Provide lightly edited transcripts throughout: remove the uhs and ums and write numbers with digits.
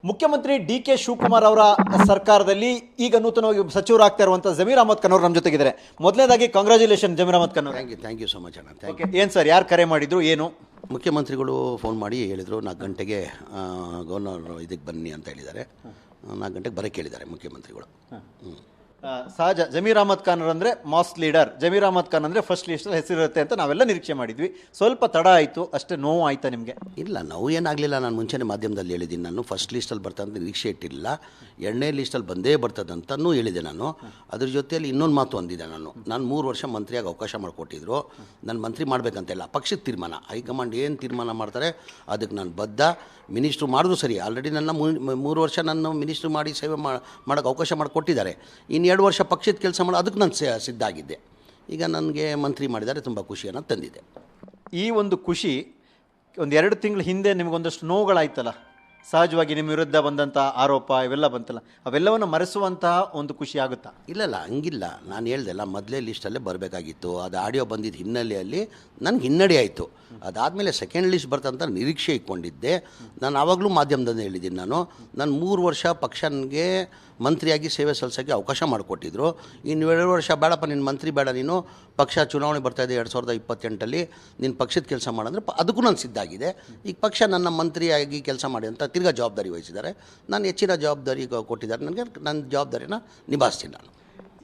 ಮುಖ್ಯಮಂತ್ರಿ D K Shivakumar ಅವರ ಸರ್ಕಾರದಲ್ಲಿ ಈಗ ನೂತನವಾಗಿ ಸಚಿವರಾಗ್ತಾ ಇರುವಂತಹ ಜಮೀರ್ ಅಹಮದ್ ಖಾನ್ ಅವರು ನಮ್ಮ ಜೊತೆಗಿದ್ದಾರೆ. ಮೊದಲನೇದಾಗಿ ಕಾಂಗ್ರಾಚುಲೇಷನ್ ಜಮೀರ್ ಅಹಮದ್ ಖಾನ್ ಅವರು. ಥ್ಯಾಂಕ್ ಯು ಸೊ ಮಚ್ ಅಣ್ಣ. Thank you. ಏನು ಸರ್, ಯಾರು ಕರೆ ಮಾಡಿದ್ರು, ಏನು? ಮುಖ್ಯಮಂತ್ರಿಗಳು ಫೋನ್ ಮಾಡಿ ಹೇಳಿದರು 4 ಗಂಟೆಗೆ ಗವರ್ನರ್ ಇದಕ್ಕೆ ಬನ್ನಿ ಅಂತ ಹೇಳಿದ್ದಾರೆ. 4 ಗಂಟೆಗೆ ಬರೋಕ್ಕೆ ಹೇಳಿದ್ದಾರೆ ಮುಖ್ಯಮಂತ್ರಿಗಳು. ಸಹಜ, ಜಮೀರ್ ಅಹಮದ್ ಖಾನ್ ಅಂದರೆ ಮಾಸ್ ಲೀಡರ್, ಜಮೀರ್ ಅಹಮದ್ ಖಾನ್ ಅಂದರೆ ಫಸ್ಟ್ ಲಿಸ್ಟ್ ಹೆಸರಿರುತ್ತೆ ಅಂತ ನಾವೆಲ್ಲ ನಿರೀಕ್ಷೆ ಮಾಡಿದ್ವಿ. ಸ್ವಲ್ಪ ತಡ ಆಯಿತು ಅಷ್ಟೇ, ನೋವು ಆಯ್ತಾ ನಿಮಗೆ? ಇಲ್ಲ, ನೋವು ಏನಾಗಲಿಲ್ಲ. ನಾನು ಮುಂಚೆನೇ ಮಾಧ್ಯಮದಲ್ಲಿ ಹೇಳಿದ್ದೀನಿ, ನಾನು ಫಸ್ಟ್ ಲಿಸ್ಟಲ್ಲಿ ಬರ್ತಂತ ನಿರೀಕ್ಷೆ ಇಟ್ಟಿಲ್ಲ. 2ನೇ ಲಿಸ್ಟಲ್ಲಿ ಬಂದೇ ಬರ್ತದಂತನೂ ಹೇಳಿದೆ ನಾನು. ಅದ್ರ ಜೊತೆಯಲ್ಲಿ ಇನ್ನೊಂದು ಮಾತು ಅಂದಿದ್ದೆ ನಾನು 3 ವರ್ಷ ಮಂತ್ರಿಯಾಗಿ ಅವಕಾಶ ಮಾಡಿಕೊಟ್ಟಿದ್ರು. ನಾನು ಮಂತ್ರಿ ಮಾಡಬೇಕಂತಿಲ್ಲ, ಪಕ್ಷದ ತೀರ್ಮಾನ, ಹೈಕಮಾಂಡ್ ಏನು ತೀರ್ಮಾನ ಮಾಡ್ತಾರೆ ಅದಕ್ಕೆ ನಾನು ಬದ್ಧ. ಮಿನಿಸ್ಟ್ರು ಮಾಡಿದ್ರು ಸರಿ, ಆಲ್ರೆಡಿ ನನ್ನ 3 ವರ್ಷ ನನ್ನ ಮಿನಿಸ್ಟ್ರು ಮಾಡಿ ಸೇವೆ ಮಾಡೋಕ್ಕೆ ಅವಕಾಶ ಮಾಡಿಕೊಟ್ಟಿದ್ದಾರೆ. ಇನ್ನು 2 ವರ್ಷ ಪಕ್ಷದ ಕೆಲಸ ಮಾಡೋ ಅದಕ್ಕೆ ನಾನು ಸಿದ್ಧ ಆಗಿದ್ದೆ. ಈಗ ನನಗೆ ಮಂತ್ರಿ ಮಾಡಿದ್ದಾರೆ, ತುಂಬ ಖುಷಿಯನ್ನು ತಂದಿದೆ. ಈ ಒಂದು ಖುಷಿ ಒಂದು 2 ತಿಂಗಳ ಹಿಂದೆ ನಿಮಗೊಂದಷ್ಟು ನೋವುಗಳಾಯ್ತಲ್ಲ, ಸಹಜವಾಗಿ ನಿಮ್ಮ ವಿರುದ್ಧ ಬಂದಂಥ ಆರೋಪ ಇವೆಲ್ಲ ಬಂತಲ್ಲ, ಅವೆಲ್ಲವನ್ನು ಮರೆಸುವಂತಹ ಒಂದು ಖುಷಿ ಆಗುತ್ತಾ? ಇಲ್ಲ, ಹಂಗಿಲ್ಲ. ನಾನು ಹೇಳ್ದೆಲ್ಲ, ಮೊದಲೇ ಲಿಸ್ಟಲ್ಲೇ ಬರಬೇಕಾಗಿತ್ತು. ಅದು ಆಡಿಯೋ ಬಂದಿದ್ದ ಹಿನ್ನೆಲೆಯಲ್ಲಿ ನನಗೆ ಹಿನ್ನಡೆ ಆಯಿತು. ಅದಾದಮೇಲೆ ಸೆಕೆಂಡ್ ಲಿಸ್ಟ್ ಬರ್ತಂತ ನಿರೀಕ್ಷೆ ಇಟ್ಕೊಂಡಿದ್ದೆ. ನಾನು ಆವಾಗಲೂ ಮಾಧ್ಯಮದಲ್ಲಿ ಹೇಳಿದ್ದೀನಿ, ನಾನು 3 ವರ್ಷ ಪಕ್ಷ ನನಗೆ ಮಂತ್ರಿಯಾಗಿ ಸೇವೆ ಸಲ್ಲಿಸೋಕ್ಕೆ ಅವಕಾಶ ಮಾಡಿಕೊಟ್ಟಿದ್ರು. ಇನ್ನು 2 ವರ್ಷ ಬೇಡಪ್ಪ, ನಿನ್ನ ಮಂತ್ರಿ ಬೇಡ, ನೀನು ಪಕ್ಷ ಚುನಾವಣೆ ಬರ್ತಾಯಿದೆ 2028 ನೀನು ಪಕ್ಷದ ಕೆಲಸ ಮಾಡಂದ್ರೆ ಅದಕ್ಕೂ ನಾನು ಸಿದ್ಧ ಆಗಿದೆ. ಈಗ ಪಕ್ಷ ನನ್ನ ಮಂತ್ರಿಯಾಗಿ ಕೆಲಸ ಮಾಡಿ ಅಂತ ತಿರ್ಗಾ ಜವಾಬ್ದಾರಿ ವಹಿಸಿದ್ದಾರೆ. ನಾನು ಹೆಚ್ಚಿನ ಜವಾಬ್ದಾರಿ ಕೊಟ್ಟಿದ್ದಾರೆ ನನಗೆ. ನನ್ನ ಜವಾಬ್ದಾರಿನ ನಿಭಾಯಿಸ್ತೀನಿ ನಾನು.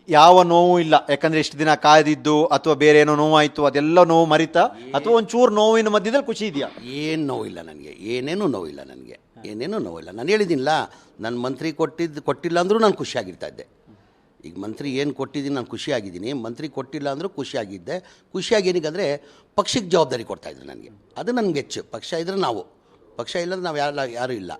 ಯಾವ ನೋವು ಇಲ್ಲ, ಯಾಕಂದರೆ ಇಷ್ಟು ದಿನ ಕಾಯ್ದಿದ್ದು ಅಥವಾ ಬೇರೆ ಏನೋ ನೋವಾಯಿತು ಅದೆಲ್ಲ ನೋವು ಮರಿತಾ, ಅಥವಾ ಒಂಚೂರು ನೋವಿನ ಮಧ್ಯದಲ್ಲಿ ಖುಷಿ ಇದೆಯಾ? ಏನು ನೋವಿಲ್ಲ ನನಗೆ, ಏನೇನೂ ನೋವಿಲ್ಲ ನನಗೆ, ಏನೇನೂ ನೋವಿಲ್ಲ. ನಾನು ಹೇಳಿದ್ದೀನಿಲ್ಲ, ನನ್ನ ಮಂತ್ರಿ ಕೊಟ್ಟಿಲ್ಲ ಅಂದರೂ ನಾನು ಖುಷಿಯಾಗಿರ್ತಾ ಇದ್ದೆ. ಈಗ ಮಂತ್ರಿ ಏನು ಕೊಟ್ಟಿದ್ದೀನಿ ನಾನು ಖುಷಿಯಾಗಿದ್ದೀನಿ, ಮಂತ್ರಿ ಕೊಟ್ಟಿಲ್ಲ ಅಂದರೂ ಖುಷಿಯಾಗಿದ್ದೆ. ಖುಷಿಯಾಗಿ ಏನಕ್ಕಂದರೆ ಪಕ್ಷಕ್ಕೆ ಜವಾಬ್ದಾರಿ ಕೊಡ್ತಾಯಿದ್ರು ನನಗೆ, ಅದು ನನಗೆ ಹೆಚ್ಚು. ಪಕ್ಷ ಇದ್ದರೆ ನಾವು, ಪಕ್ಷ ಇಲ್ಲಂದ್ರೆ ನಾವು ಯಾರೂ ಇಲ್ಲ.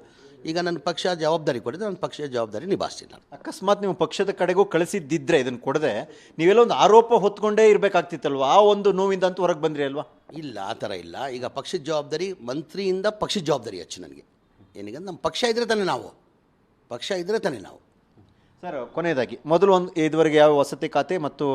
ಈಗ ನನ್ನ ಪಕ್ಷ ಜವಾಬ್ದಾರಿ ಕೊಟ್ಟಿದ್ರೆ ನನ್ನ ಪಕ್ಷದ ಜವಾಬ್ದಾರಿ ನಿಭಾಯಿಸ್ತೀನಿ ನಾನು. ಅಕಸ್ಮಾತ್ ನೀವು ಪಕ್ಷದ ಕಡೆಗೂ ಕಳಿಸಿದ್ದಿದ್ರೆ ಇದನ್ನು ಕೊಡದೆ ನೀವೆಲ್ಲ ಒಂದು ಆರೋಪ ಹೊತ್ಕೊಂಡೇ ಇರಬೇಕಾಗ್ತಿತ್ತಲ್ವ? ಆ ಒಂದು ನೋವಿಂದ ಅಂತೂ ಹೊರಗೆ ಬಂದ್ರಿ ಅಲ್ವಾ? ಇಲ್ಲ, ಆ ಥರ ಇಲ್ಲ. ಈಗ ಪಕ್ಷದ ಜವಾಬ್ದಾರಿ, ಮಂತ್ರಿಯಿಂದ ಪಕ್ಷದ ಜವಾಬ್ದಾರಿ ಹೆಚ್ಚು ನನಗೆ. ಏನೀಗ ನಮ್ಮ ಪಕ್ಷ ಇದ್ದರೆ ತಾನೇ ನಾವು, ಪಕ್ಷ ಇದ್ದರೆ ತಾನೇ ನಾವು. ಸರ್, ಕೊನೆಯದಾಗಿ ಮೊದಲು ಇದುವರೆಗೆ ಯಾವ ವಸತಿ ಖಾತೆ ಮತ್ತು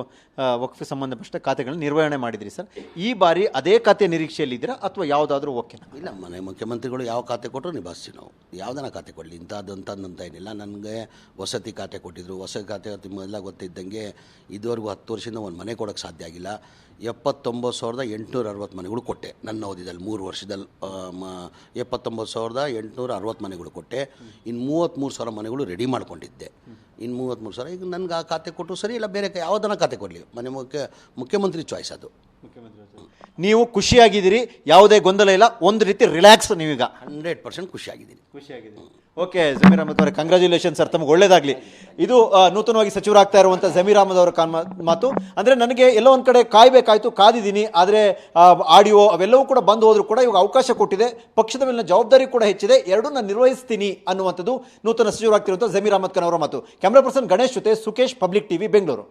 ವಕ್ಫ್ ಸಂಬಂಧಪಟ್ಟ ಖಾತೆಗಳನ್ನ ನಿರ್ವಹಣೆ ಮಾಡಿದ್ರಿ ಸರ್. ಈ ಬಾರಿ ಅದೇ ಖಾತೆ ನಿರೀಕ್ಷೆಯಲ್ಲಿದ್ದೀರಾ ಅಥವಾ ಯಾವುದಾದ್ರೂ ಓಕೆನಾ? ಇಲ್ಲ, ಮುಖ್ಯಮಂತ್ರಿಗಳು ಯಾವ ಖಾತೆ ಕೊಟ್ಟರು ನಿಭಾಯಿಸ್ತೀವಿ ನಾವು. ಯಾವುದನ್ನ ಖಾತೆ ಕೊಡಲಿ, ಇಂಥದ್ದಂತ ಏನಿಲ್ಲ. ನನಗೆ ವಸತಿ ಖಾತೆ ಕೊಟ್ಟಿದ್ದರು. ವಸತಿ ಖಾತೆ ನಿಮ್ಮೆಲ್ಲ ಗೊತ್ತಿದ್ದಂಗೆ ಇದುವರೆಗೂ 10 ವರ್ಷದಿಂದ ಒಂದು ಮನೆ ಕೊಡೋಕ್ಕೆ ಸಾಧ್ಯ ಆಗಿಲ್ಲ. 79,860 ಮನೆಗಳು ಕೊಟ್ಟೆ ನನ್ನ ಅವಧಿಯಲ್ಲಿ. 3 ವರ್ಷದಲ್ಲಿ 79,860 ಮನೆಗಳು ಕೊಟ್ಟೆ. ಇನ್ನು 33,000 ಮನೆಗಳು ರೆಡಿ ಮಾಡ್ಕೊಂಡಿದ್ದೆ. ಇನ್ನು 33,000. ಈಗ ನನಗೆ ಆ ಖಾತೆ ಕೊಟ್ಟು ಸರಿ, ಇಲ್ಲ ಬೇರೆ ಯಾವುದನ್ನ ಖಾತೆ ಕೊಡಲಿ, ಮುಖ್ಯಮಂತ್ರಿ ಚಾಯ್ಸ್ ಅದು. ನೀವು ಖುಷಿಯಾಗಿದ್ದೀರಿ, ಯಾವುದೇ ಗೊಂದಲ ಇಲ್ಲ, ಒಂದು ರೀತಿ ರಿಲ್ಯಾಕ್ಸ್ ನೀವೀಗ? 100% ಖುಷಿಯಾಗಿದ್ದೀನಿ. ಓಕೆ, ಜಮೀರ್ ಅಹಮದ್ ಅವರೇ, ಕಂಗ್ರ್ಯಾಚುಲೇಷನ್ ಸರ್, ತಮಗೆ ಒಳ್ಳೇದಾಗಲಿ. ಇದು ನೂತನವಾಗಿ ಸಚಿವರಾಗ್ತಾ ಇರುವಂಥ ಜಮೀರ್ ಅಹಮದ್ ಅವರ ಮಾತು. ಅಂದರೆ ನನಗೆ ಎಲ್ಲೋ ಒಂದು ಕಡೆ ಕಾಯಬೇಕಾಯಿತು, ಕಾದಿದ್ದೀನಿ. ಆದರೆ ಆಡಿಯೋ ಅವೆಲ್ಲವೂ ಕೂಡ ಬಂದು ಹೋದರೂ ಕೂಡ ಇವಾಗ ಅವಕಾಶ ಕೊಟ್ಟಿದೆ, ಪಕ್ಷದ ಮೇಲಿನ ಜವಾಬ್ದಾರಿ ಕೂಡ ಹೆಚ್ಚಿದೆ, ಎರಡೂ ನಾನು ನಿರ್ವಹಿಸ್ತೀನಿ ಅನ್ನುವಂಥದ್ದು ನೂತನ ಸಚಿವರಾಗ್ತಿರುವಂಥ ಜಮೀರ್ ಅಹಮದ್ ಖಾನ್ ಅವರ ಮಾತು. ಕ್ಯಾಮ್ರಾ ಪರ್ಸನ್ ಗಣೇಶ್ ಜೊತೆ ಸುಕೇಶ್, ಪಬ್ಲಿಕ್ ಟಿವಿ, ಬೆಂಗಳೂರು.